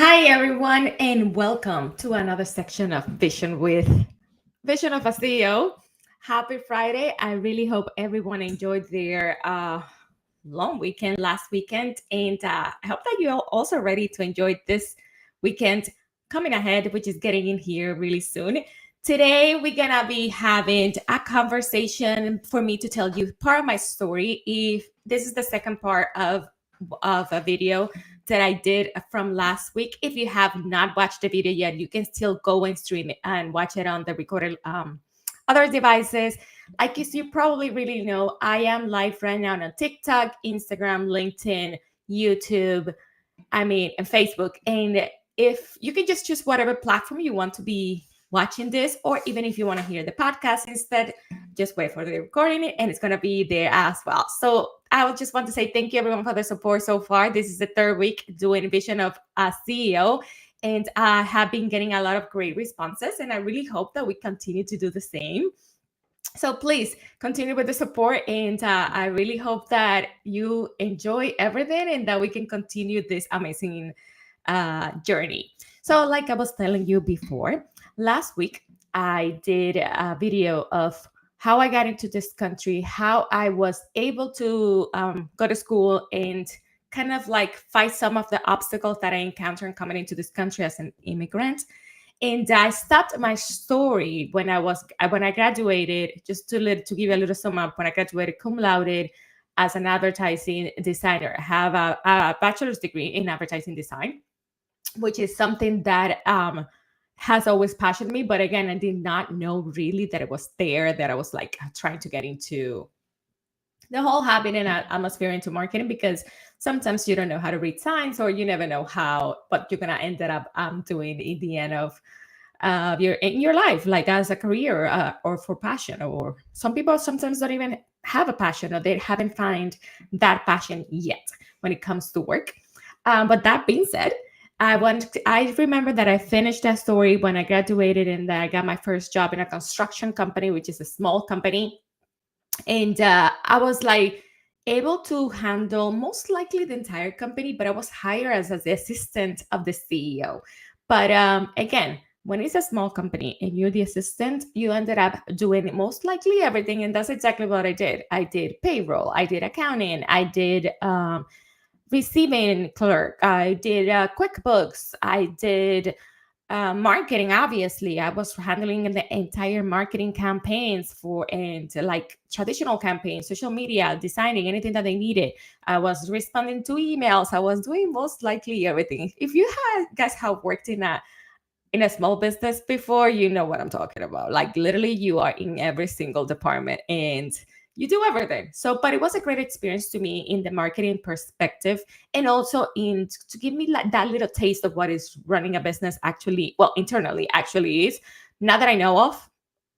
Hi, everyone, and welcome to another section of Vision of a CEO. Happy Friday. I really hope everyone enjoyed their long weekend last weekend, and I hope that you're also ready to enjoy this weekend coming ahead, which is getting in here really soon. Today, we're gonna be having a conversation for me to tell you part of my story. If this is the second part of a video that I did from last week. If you have not watched the video yet, you can still go and stream it and watch it on the recorded other devices. Like as you probably really know, I am live right now on TikTok, Instagram, LinkedIn, YouTube, and Facebook. And if you can just choose whatever platform you want to be watching this, or even if you want to hear the podcast instead, just wait for the recording and it's going to be there as well. So I would just want to say thank you everyone for the support so far. This is the third week doing Vision of a CEO, and I have been getting a lot of great responses, and I really hope that we continue to do the same. So please continue with the support, and I really hope that you enjoy everything and that we can continue this amazing journey. So, like I was telling you before, last week I did a video of how I got into this country, how I was able to go to school and kind of like fight some of the obstacles that I encountered coming into this country as an immigrant. And I stopped my story when I graduated. Just to give you a little sum up, when I graduated cum laude as an advertising designer, I have a bachelor's degree in advertising design, which is something that has always passioned me. But again, I did not know really that it was there, that I was like trying to get into the whole habit and atmosphere into marketing, because sometimes you don't know how to read signs, or you never know what you're gonna end up doing in the end of your life, like as a career or for passion. Or some people sometimes don't even have a passion, or they haven't found that passion yet when it comes to work. But that being said, I remember that I finished that story when I graduated, and that I got my first job in a construction company, which is a small company. And I was like able to handle most likely the entire company, but I was hired as the assistant of the CEO. But again, when it's a small company and you're the assistant, you ended up doing most likely everything. And that's exactly what I did. I did payroll, I did accounting, I did receiving clerk, I did QuickBooks, I did marketing. Obviously, I was handling the entire marketing campaigns for, and like traditional campaigns, social media, designing anything that they needed. I was responding to emails. I was doing most likely everything. If you guys have worked in a small business before, you know what I'm talking about. Like literally, you are in every single department and you do everything. So, but it was a great experience to me in the marketing perspective, and also in to give me like that little taste of what is running a business actually, well, internally actually is. Not that I know of,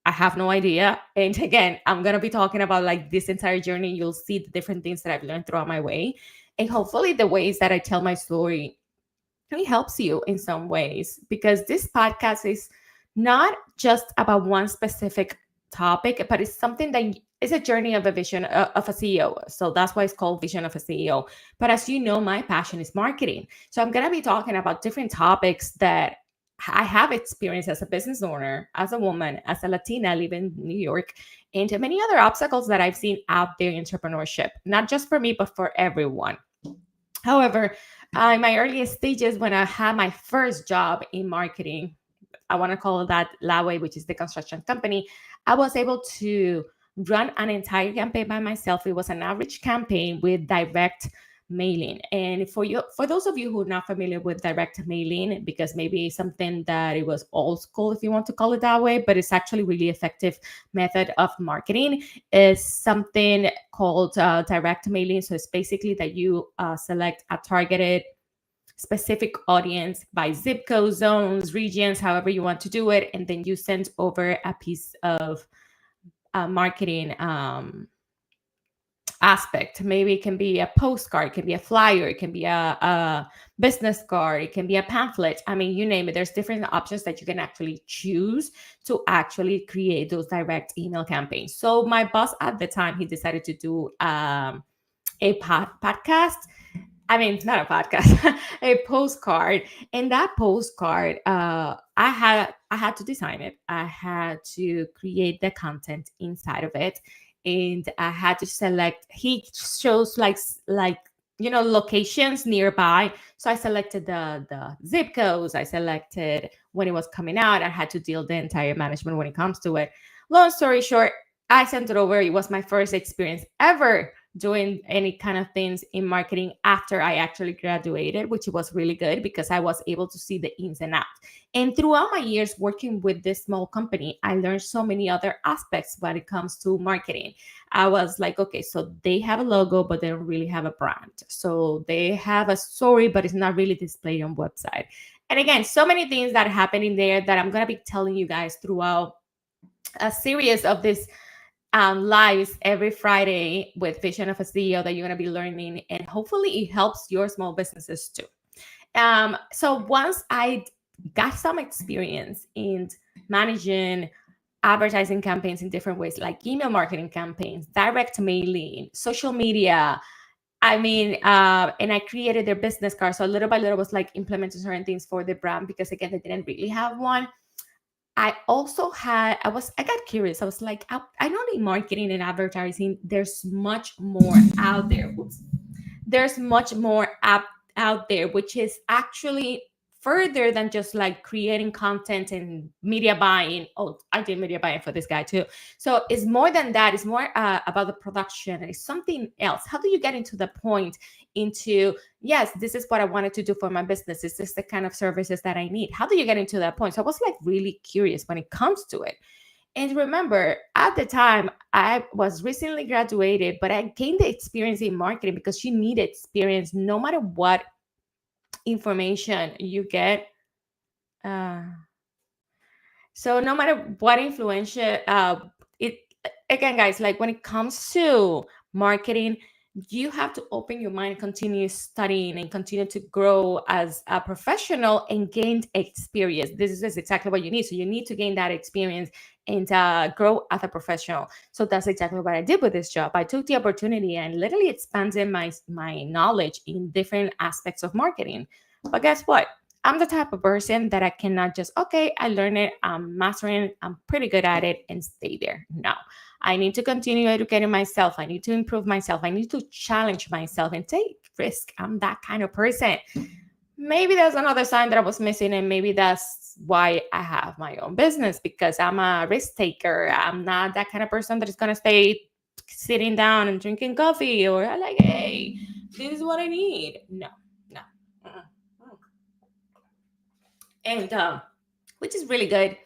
I have no idea. And again, I'm gonna be talking about like this entire journey. You'll see the different things that I've learned throughout my way, and hopefully the ways that I tell my story really helps you in some ways, because this podcast is not just about one specific topic, but it's something that is a journey of a vision of a CEO. So that's why it's called Vision of a CEO. But as you know, my passion is marketing. So I'm going to be talking about different topics that I have experienced as a business owner, as a woman, as a Latina living in New York, and many other obstacles that I've seen out there in entrepreneurship, not just for me, but for everyone. However, in my earliest stages, when I had my first job in marketing, I want to call it that Laway, which is the construction company, I was able to run an entire campaign by myself. It was an average campaign with direct mailing. And for those of you who are not familiar with direct mailing, because maybe something that it was old school, if you want to call it that way, but it's actually really effective method of marketing, is something called direct mailing. So it's basically that you select a targeted specific audience by zip code, zones, regions, however you want to do it, and then you send over a piece of marketing aspect. Maybe it can be a postcard, it can be a flyer, it can be a business card, it can be a pamphlet. I mean, you name it. There's different options that you can actually choose to actually create those direct email campaigns. So my boss at the time, he decided to do a podcast. I mean, not a podcast, a postcard. And that postcard, I had to design it. I had to create the content inside of it, and I had to select. He shows like locations nearby. So I selected the zip codes. I selected when it was coming out. I had to deal the entire management when it comes to it. Long story short, I sent it over. It was my first experience ever doing any kind of things in marketing after I actually graduated, which was really good because I was able to see the ins and outs. And throughout my years working with this small company, I learned so many other aspects when it comes to marketing. I was like, okay, so they have a logo, but they don't really have a brand. So they have a story, but it's not really displayed on website. And again, so many things that happen in there that I'm gonna be telling you guys throughout a series of this lives every Friday with Vision of a CEO that you're going to be learning, and hopefully it helps your small businesses too. So once I got some experience in managing advertising campaigns in different ways, like email marketing campaigns, direct mailing, social media. I mean, and I created their business card. So little by little was like implementing certain things for the brand because again, they didn't really have one. I got curious. I was like, I know in marketing and advertising, there's much more out there. Oops. There's much more out there, which is actually further than just like creating content and media buying. Oh, I did media buying for this guy too. So it's more than that. It's more about the production, and it's something else. How do you get into the point into, yes, this is what I wanted to do for my business. Is this the kind of services that I need? How do you get into that point? So I was like really curious when it comes to it. And remember, at the time, I was recently graduated, but I gained the experience in marketing because you need experience no matter what information you get. Uh, so no matter what influential, it again, guys, like when it comes to marketing, you have to open your mind, continue studying, and continue to grow as a professional and gain experience. This is exactly what you need. So you need to gain that experience and grow as a professional. So that's exactly what I did with this job. I took the opportunity and literally expanded my knowledge in different aspects of marketing. But guess what? I'm the type of person that I cannot just, okay, I learned it, I'm mastering it, I'm pretty good at it, and stay there. No, I need to continue educating myself. I need to improve myself. I need to challenge myself and take risk. I'm that kind of person. Maybe there's another sign that I was missing, and maybe that's why I have my own business because I'm a risk taker. I'm not that kind of person that is going to stay sitting down and drinking coffee or like, hey, this is what I need. No, no. Mm-mm. And which is really good.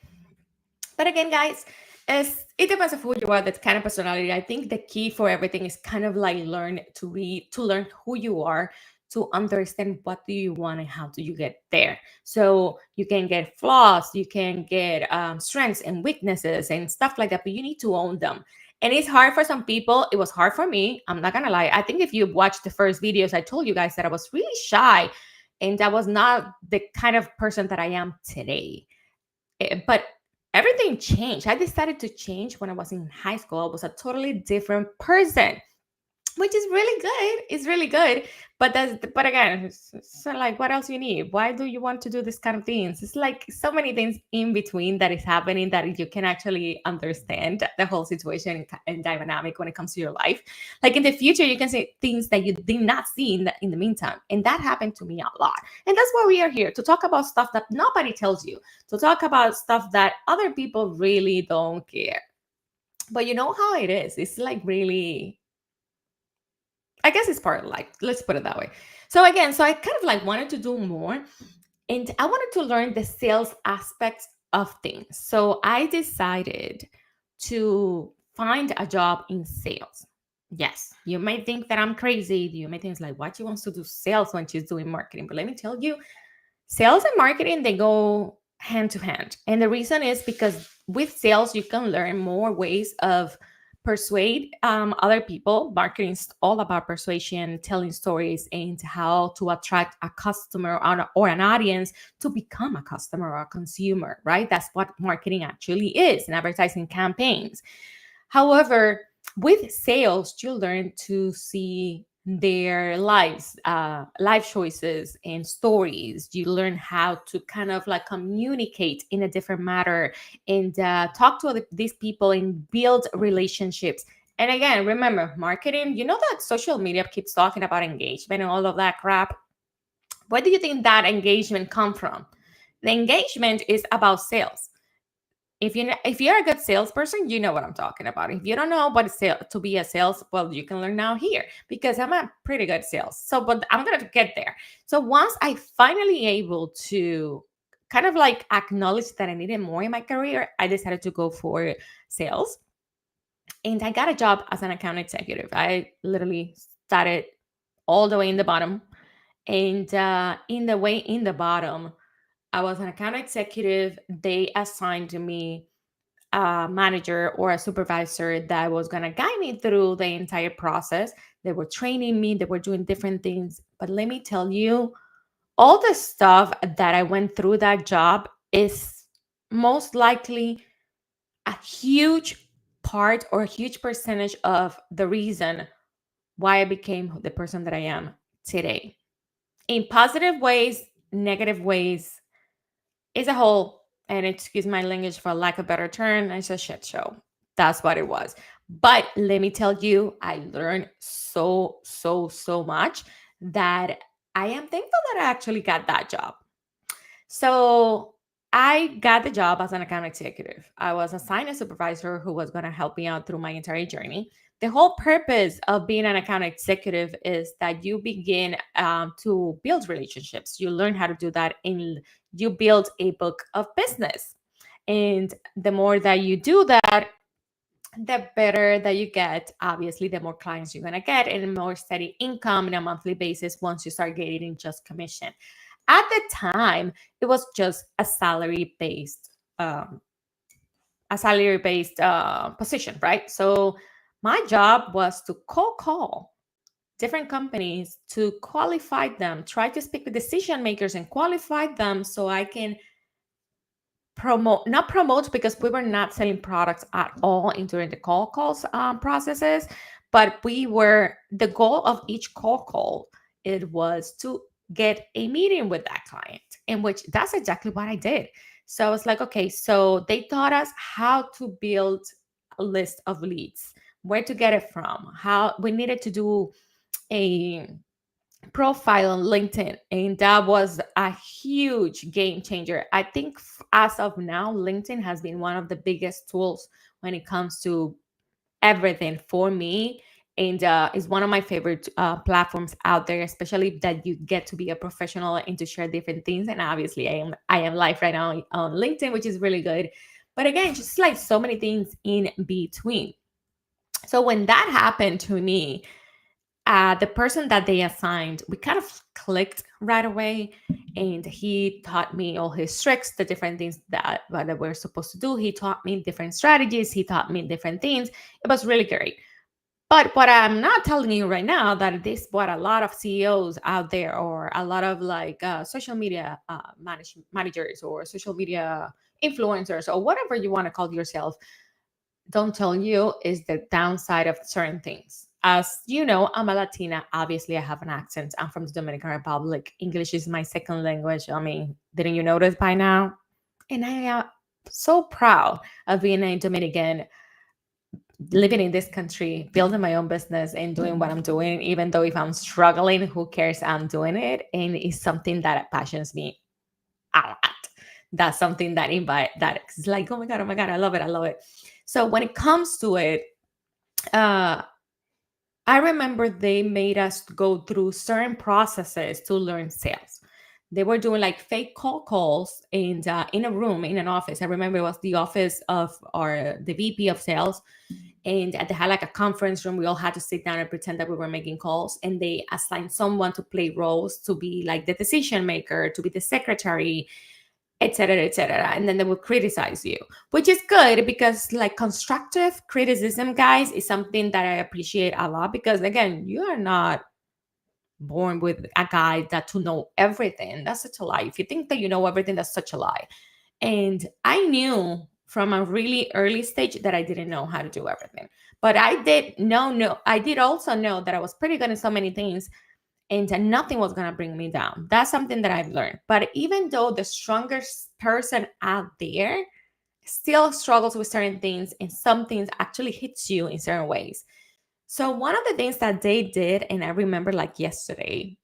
But again, guys, it depends on who you are, that kind of personality. I think the key for everything is kind of like learn to read, to learn who you are, to understand what do you want and how do you get there. So you can get flaws, you can get strengths and weaknesses and stuff like that, but you need to own them. And it's hard for some people. It was hard for me. I'm not gonna lie. I think if you watched the first videos, I told you guys that I was really shy and I was not the kind of person that I am today. But everything changed. I decided to change when I was in high school. I was a totally different person, which is really good. It's really good. But again, so like what else you need? Why do you want to do this kind of things? It's like so many things in between that is happening that you can actually understand the whole situation and dynamic when it comes to your life. Like in the future, you can see things that you did not see in the meantime. And that happened to me a lot. And that's why we are here to talk about stuff that nobody tells you, to talk about stuff that other people really don't care. But you know how it is. It's like really, I guess it's part of life. Let's put it that way. So again, so I kind of like wanted to do more, and I wanted to learn the sales aspects of things. So I decided to find a job in sales. Yes, you may think that I'm crazy. You may think it's like, what she wants to do sales when she's doing marketing. But let me tell you, sales and marketing, they go hand to hand. And the reason is because with sales, you can learn more ways of persuade other people. Marketing is all about persuasion, telling stories, and how to attract a customer or an audience to become a customer or a consumer, right? That's what marketing actually is in advertising campaigns. However, with sales, you learn to see their lives, life choices and stories. You learn how to kind of like communicate in a different manner and talk to these people and build relationships. And again, remember, marketing, you know that social media keeps talking about engagement and all of that crap. Where do you think that engagement come from? The engagement is about sales. If you're a good salesperson, you know what I'm talking about. If you don't know what to be a sales, well, you can learn now here because I'm a pretty good sales. So, but I'm gonna get there. So once I finally able to kind of like acknowledge that I needed more in my career, I decided to go for sales, and I got a job as an account executive. I literally started all the way in the bottom, and in the bottom, I was an account executive. They assigned me a manager or a supervisor that was going to guide me through the entire process. They were training me, they were doing different things. But let me tell you, all the stuff that I went through that job is most likely a huge part or a huge percentage of the reason why I became the person that I am today. In positive ways, negative ways, is a whole, and excuse my language for lack of better term, it's a shit show. That's what it was. But let me tell you, I learned so much that I am thankful that I actually got that job. So I got the job as an account executive. I was assigned a supervisor who was going to help me out through my entire journey. The whole purpose of being an account executive is that you begin to build relationships. You learn how to do that, and you build a book of business. And the more that you do that, the better that you get. Obviously, the more clients you're going to get, and more steady income on a monthly basis once you start getting just commission. At the time, it was just um, a salary based position, right? So my job was to cold call different companies to qualify them, try to speak with decision makers and qualify them so I can promote, not promote because we were not selling products at all in during the call calls processes, but we were, the goal of each call, it was to get a meeting with that client, in which that's exactly what I did. So I was like, okay, so they taught us how to build a list of leads, where to get it from, how we needed to do a profile on LinkedIn, and that was a huge game changer. I think as of now, LinkedIn has been one of the biggest tools when it comes to everything for me, and is one of my favorite platforms out there, especially that you get to be a professional and to share different things. And obviously, I am live right now on LinkedIn, which is really good. But again, just like so many things in between. So when that happened to me, the person that they assigned, we kind of clicked right away, and he taught me all his tricks, the different things that we're supposed to do. He taught me different strategies. He taught me different things. It was really great. But what I'm not telling you right now, that this what a lot of CEOs out there, or a lot of like social media managers, or social media influencers, or whatever you want to call yourself, don't tell you, is the downside of certain things. As you know, I'm a Latina. Obviously, I have an accent. I'm from the Dominican Republic. English is my second language. I mean, didn't you notice by now? And I am so proud of being a Dominican, living in this country, building my own business, and doing what I'm doing. Even though if I'm struggling, who cares? I'm doing it, and it's something that passions me a lot. That's something that invite that is like, oh my god, I love it, I love it. So when it comes to it, uh, I remember they made us go through certain processes to learn sales. They were doing like fake calls in a room in an office. I remember it was the office of our the VP of sales, and they had like a conference room. We all had to sit down and pretend that we were making calls, and they assigned someone to play roles, to be like the decision maker, to be the secretary, etc., etc., and then they will criticize you, which is good because like constructive criticism, guys, is something that I appreciate a lot, because again, you are not born with a guide that to know everything. That's such a lie. If you think that you know everything, that's such a lie. And I knew from a really early stage that I didn't know how to do everything. But I did also know that I was pretty good in so many things and that nothing was going to bring me down. That's something that I've learned. But even though the strongest person out there still struggles with certain things and some things actually hits you in certain ways. So one of the things that they did, and I remember like yesterday,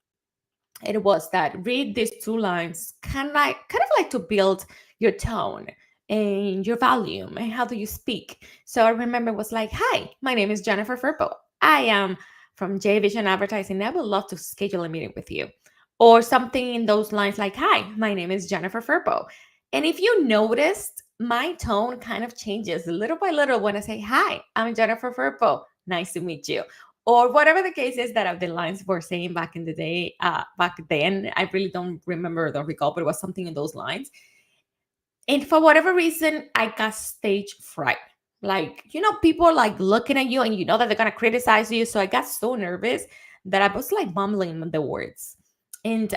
it was that read these two lines kind of like to build your tone and your volume and how do you speak. So I remember it was like, hi, my name is Jennifer Firpo. I am from J Vision Advertising. I would love to schedule a meeting with you. Or something in those lines like, hi, my name is Jennifer Firpo. And if you noticed, my tone kind of changes little by little when I say, hi, I'm Jennifer Firpo. Nice to meet you, or whatever the case is that the lines were saying back in the day, back then. I really don't recall, but it was something in those lines. And for whatever reason, I got stage fright. Like, people are like looking at you and you know that they're going to criticize you. So I got so nervous that I was like mumbling the words. And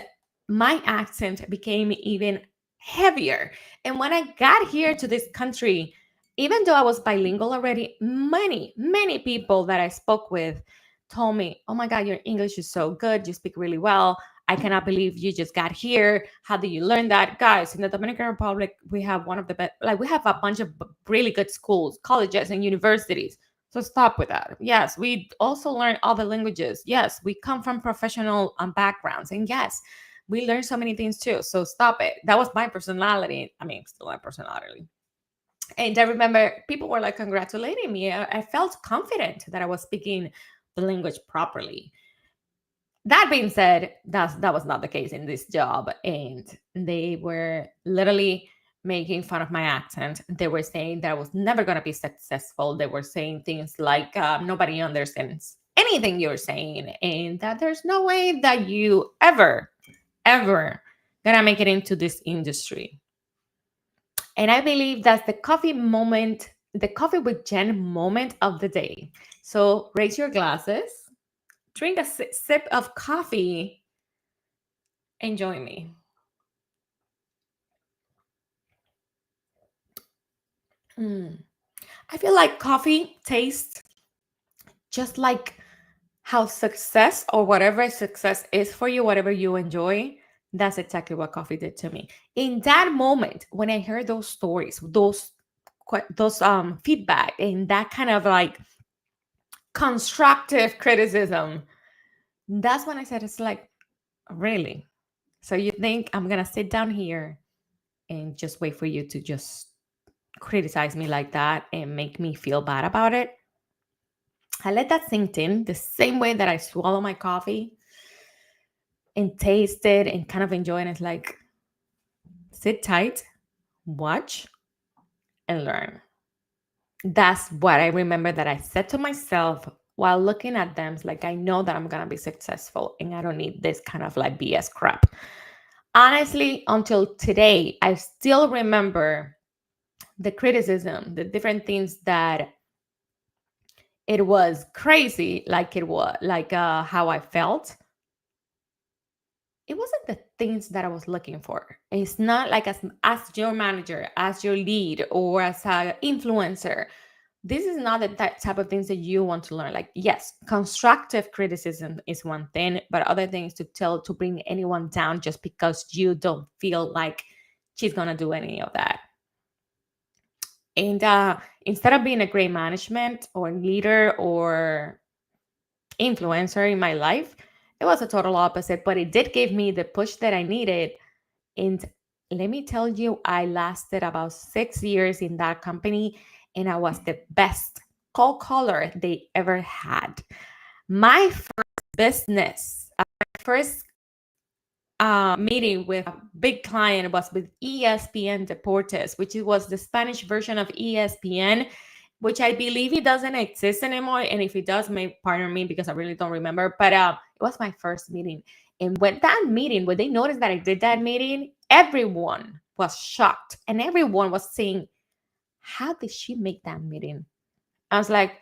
my accent became even heavier. And when I got here to this country, even though I was bilingual already, many people that I spoke with told me, oh my God, your English is so good. You speak really well. I cannot believe you just got here. How did you learn that? Guys, in the Dominican Republic, we have one of the best, like, we have a bunch of really good schools, colleges, and universities. So stop with that. Yes, we also learn other languages. Yes, we come from professional backgrounds. And yes, we learn so many things too. So stop it. That was my personality. I mean, still my personality. And I remember people were like congratulating me. I felt confident that I was speaking the language properly. That being said, that was not the case in this job, and they were literally making fun of my accent. They were saying that I was never going to be successful. They were saying things like, nobody understands anything you're saying, and that there's no way that you ever gonna make it into this industry. And I believe that's the coffee with Jen moment of the day. So raise your glasses, drink a sip of coffee, and join me. Mm. I feel like coffee tastes just like how success, or whatever success is for you, whatever you enjoy. That's exactly what coffee did to me. In that moment, when I heard those stories, those feedback, and that kind of like constructive criticism, that's when I said, it's like, really? So you think I'm gonna sit down here and just wait for you to just criticize me like that and make me feel bad about it? I let that sink in the same way that I swallow my coffee and taste it and kind of enjoy it. It's like, sit tight, watch, and learn. That's what I remember that I said to myself while looking at them. It's like, I know that I'm going to be successful and I don't need this kind of like BS crap. Honestly, until today, I still remember the criticism, the different things that it was crazy, like it was like how I felt. It wasn't the things that I was looking for. It's not like as your manager, as your lead, or as an influencer. This is not the type of things that you want to learn. Like, yes, constructive criticism is one thing, but other things to bring anyone down just because you don't feel like she's gonna do any of that. And instead of being a great management or leader or influencer in my life, it was a total opposite, but it did give me the push that I needed. And let me tell you, I lasted about 6 years in that company, and I was the best cold caller they ever had. My first business, my first meeting with a big client was with ESPN Deportes, which was the Spanish version of ESPN, which I believe it doesn't exist anymore. And if it does, may pardon me because I really don't remember. But it was my first meeting. And when they noticed that I did that meeting, everyone was shocked. And everyone was saying, how did she make that meeting? I was like,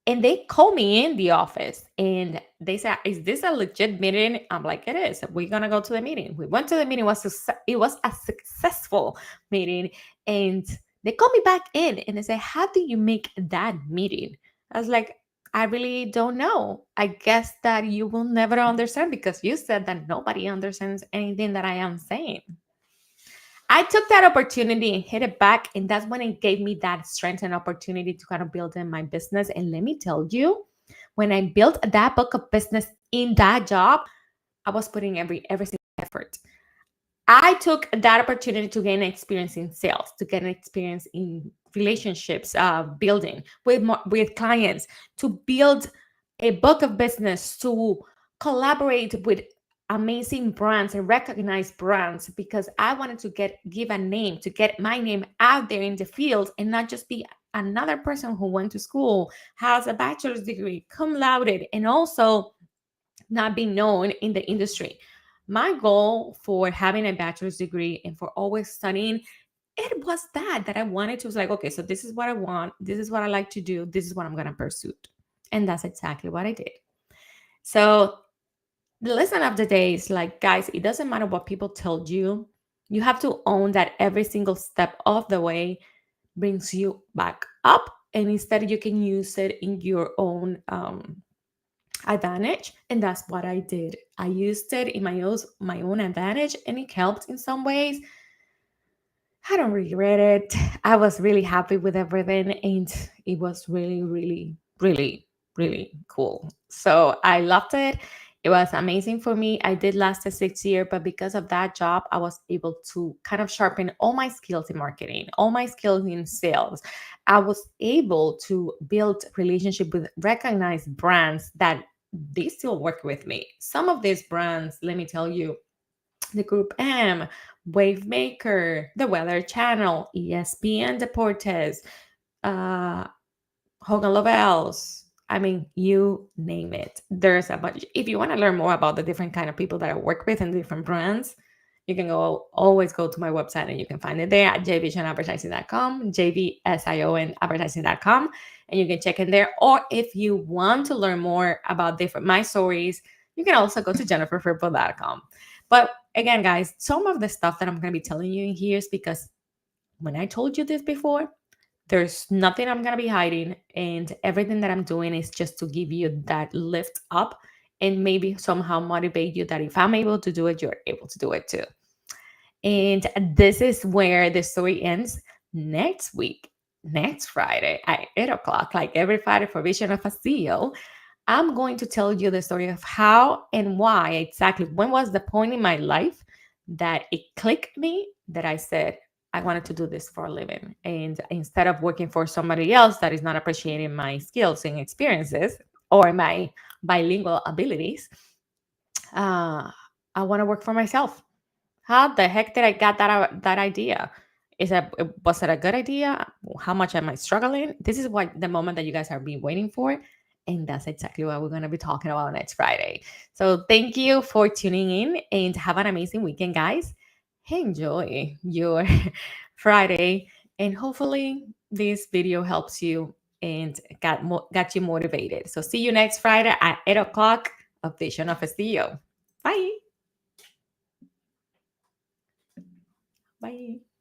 and they called me in the office and they said, is this a legit meeting? I'm like, it is. We're going to go to the meeting. We went to the meeting. It was a successful meeting. And They call me back in and they say, how do you make that meeting? I was like, I really don't know. I guess that you will never understand because you said that nobody understands anything that I am saying. I took that opportunity and hit it back. And that's when it gave me that strength and opportunity to kind of build in my business. And let me tell you, when I built that book of business in that job, I was putting every single effort. I took that opportunity to gain experience in sales, to get an experience in relationships, building with clients, to build a book of business, to collaborate with amazing brands and recognized brands because I wanted to give a name, to get my name out there in the field and not just be another person who went to school, has a bachelor's degree, cum laude, and also not be known in the industry. My goal for having a bachelor's degree and for always studying, it was that I wanted to was like, okay, so this is what I want, this is what I like to do, this is what I'm gonna pursue. And that's exactly what I did. So the lesson of the day is like, guys, it doesn't matter what people tell you. You have to own that every single step of the way brings you back up. And instead you can use it in your own advantage, and that's what I did. I used it in my own advantage, and it helped in some ways. I don't regret it. I was really happy with everything, and it was really, really, really, really cool. So I loved it. It was amazing for me. I did last a 6 year, but because of that job, I was able to kind of sharpen all my skills in marketing, all my skills in sales. I was able to build relationship with recognized brands that they still work with me. Some of these brands, let me tell you, the Group M, Wavemaker, the Weather Channel, ESPN Deportes, uh, Hogan Lovells. I mean, you name it. There's a bunch. If you want to learn more about the different kind of people that I work with and different brands, you can always go to my website and you can find it there at jvisionadvertising.com, JVSION advertising.com, and you can check in there. Or if you want to learn more about different my stories, you can also go to jenniferfirpo.com. But again, guys, some of the stuff that I'm going to be telling you in here is because when I told you this before, there's nothing I'm going to be hiding. And everything that I'm doing is just to give you that lift up and maybe somehow motivate you that if I'm able to do it, you're able to do it too. And this is where the story ends next week, next Friday at 8 o'clock, like every Friday for Vision of a CEO. I'm going to tell you the story of how and why exactly, when was the point in my life that it clicked me that I said, I wanted to do this for a living. And instead of working for somebody else that is not appreciating my skills and experiences or my bilingual abilities, I want to work for myself. How the heck did I get that idea? Was it a good idea? How much am I struggling? This is what the moment that you guys are being waiting for. And that's exactly what we're going to be talking about next Friday. So thank you for tuning in and have an amazing weekend, guys. Enjoy your Friday. And hopefully this video helps you and got you motivated. So see you next Friday at 8 o'clock of Vision of a CEO. Bye. Bye.